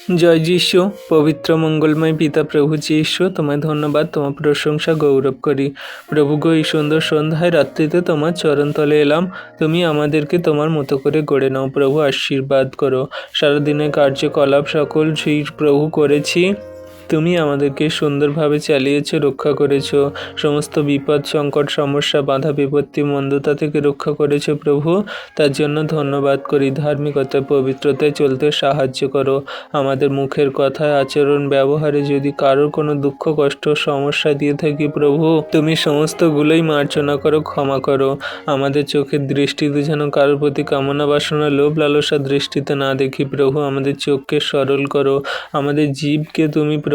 জয় যিশু, পবিত্র মঙ্গলময় পিতা প্রভু যিশু, তোমায় ধন্যবাদ, তোমার প্রশংসা গৌরব করি। প্রভু গো, এই সুন্দর সন্ধ্যায় রাত্রিতে তোমার চরণতলে এলাম। তুমি আমাদেরকে তোমার মতো করে গড়ে নাও প্রভু, আশীর্বাদ করো। সারাদিনের কার্যকলাপ সকল সেই প্রভু করেছি, তুমি আমাদেরকে সুন্দরভাবে চালিয়েছো, রক্ষা করেছো। সমস্ত বিপদ, সংকট, সমস্যা, বাধা বিপত্তি, মন্দতা থেকে রক্ষা করেছো প্রভু, তার জন্য ধন্যবাদ করি। ধার্মিকতায়, পবিত্রতায় চলতে সাহায্য করো। আমাদের মুখের কথায়, আচরণ, ব্যবহারে যদি কারোর কোনো দুঃখ, কষ্ট, সমস্যা দিয়ে থাকি প্রভু, তুমি সমস্তগুলোই মার্জনা করো, ক্ষমা করো। আমাদের চোখের দৃষ্টিতে যেন কারোর প্রতি কামনা বাসনা, লোভ লালসা দৃষ্টিতে না দেখি প্রভু। আমাদের চোখকে সরল করো। আমাদের জীবকে তুমি প্রভু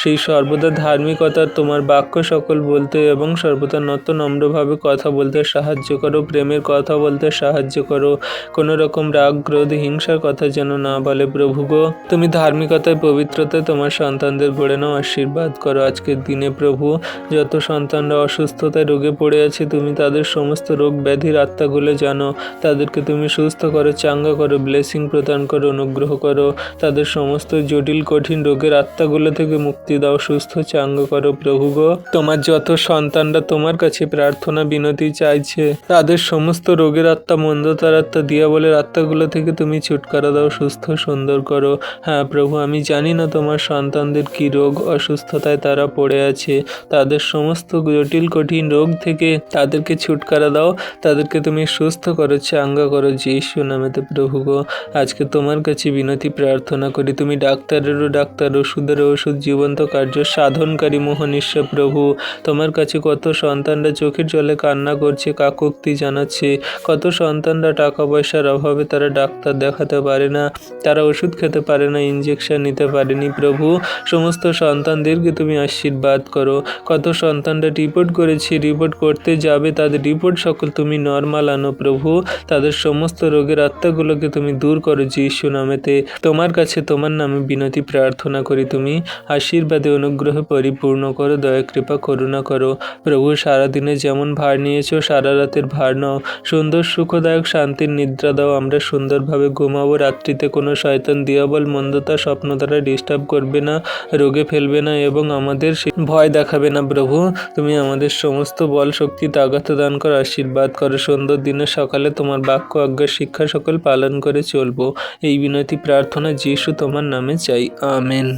সেই সর্বদা ধার্মিকতার, তোমার বাক্য সকল বলতে এবং সর্বদা নত নম্রভাবে কথা বলতে সাহায্য করো। প্রেমের কথা বলতে সাহায্য করো। কোনো রকম রাগ, ক্রোধ, হিংসার কথা যেন না বলে প্রভু গো। তুমি ধার্মিকতায়, পবিত্রতায় তোমার সন্তানদের গড়ে নাও, আশীর্বাদ করো। আজকের দিনে প্রভু, যত সন্তানরা অসুস্থতায় রোগে পড়ে আছে, তুমি তাদের সমস্ত রোগ ব্যাধির আত্মাগুলো জানো। তাদেরকে তুমি সুস্থ করো, চাঙ্গা করো, ব্লেসিং প্রদান করো, অনুগ্রহ করো। তাদের সমস্ত জটিল কঠিন রোগের আত্মাগুলো থেকে মুক্তি দাও, সুস্থ চাঙ্গা করো প্রভু গো। তোমার যত সন্তানরা তোমার কাছে প্রার্থনা বিনতি চাইছে, তাদের সমস্ত রোগের আত্মা, মন্দতার আত্মা, দিয়াবলের আত্মাগুলো থেকে তুমি ছুটকারা দাও, সুস্থ সুন্দর করো। হ্যাঁ প্রভু, আমি জানি না তোমার সন্তানদের কি রোগ অসুস্থতায় তারা পড়ে আছে। তাদের সমস্ত জটিল কঠিন রোগ থেকে তাদেরকে ছুটকারা দাও, তাদেরকে তুমি সুস্থ করো, চাঙ্গা করো যিশু নামেতে প্রভু গো। আজকে তোমার কাছে বিনতি প্রার্থনা করি, তুমি ডাক্তারেরও ডাক্তার, ওষুধেরও ওষুধ, জীবন্ত কার্য সাধনকারী মোহনীশ্বর প্রভু। তোমার কাছে কত সন্তানরা চোখের জলে কান্না করছে, কাকুক্তি জানাচ্ছে। কত সন্তানরা টাকা পয়সার অভাবে তারা ডাক্তার দেখাতে পারে না, তারা ওষুধ খেতে পারে না, ইঞ্জেকশন নিতে পারেনি প্রভু। সমস্ত সন্তানদেরকে তুমি আশীর্বাদ করো। কত সন্তানরা রিপোর্ট করেছে, রিপোর্ট করতে যাবে, তাদের রিপোর্ট সকল তুমি নর্মাল আনো প্রভু। তাদের সমস্ত রোগের আত্মাগুলোকে তুমি দূর করো যিশু নামেতে। তোমার কাছে তোমার নামে বিনতি প্রার্থনা করি, তুমি আশীর্বাদে অনুগ্রহে পরিপূর্ণ করো, দয়া কৃপা করুণা করো প্রভু। সারাদিনে যেমন ভার নিয়েছো, সারা রাতের ভার নাও। সুন্দর সুখদায়ক শান্তির নিদ্রা দাও, আমরা সুন্দরভাবে ঘুমাবো। রাত্রিতে কোনো শয়তান, দিয়াবল, মন্দতা স্বপ্ন দ্বারা ডিস্টার্ব করবে না, রোগে ফেলবে না এবং আমাদের ভয় দেখাবে না প্রভু। তুমি আমাদের সমস্ত বল শক্তি তাগাত দান করো, আশীর্বাদ করো। সুন্দর দিনের সকালে তোমার বাক্য, আজ্ঞা, শিক্ষা সকল পালন করে চলবো। এই বিনতি প্রার্থনা যিশু তোমার নামে চাই, আমেন।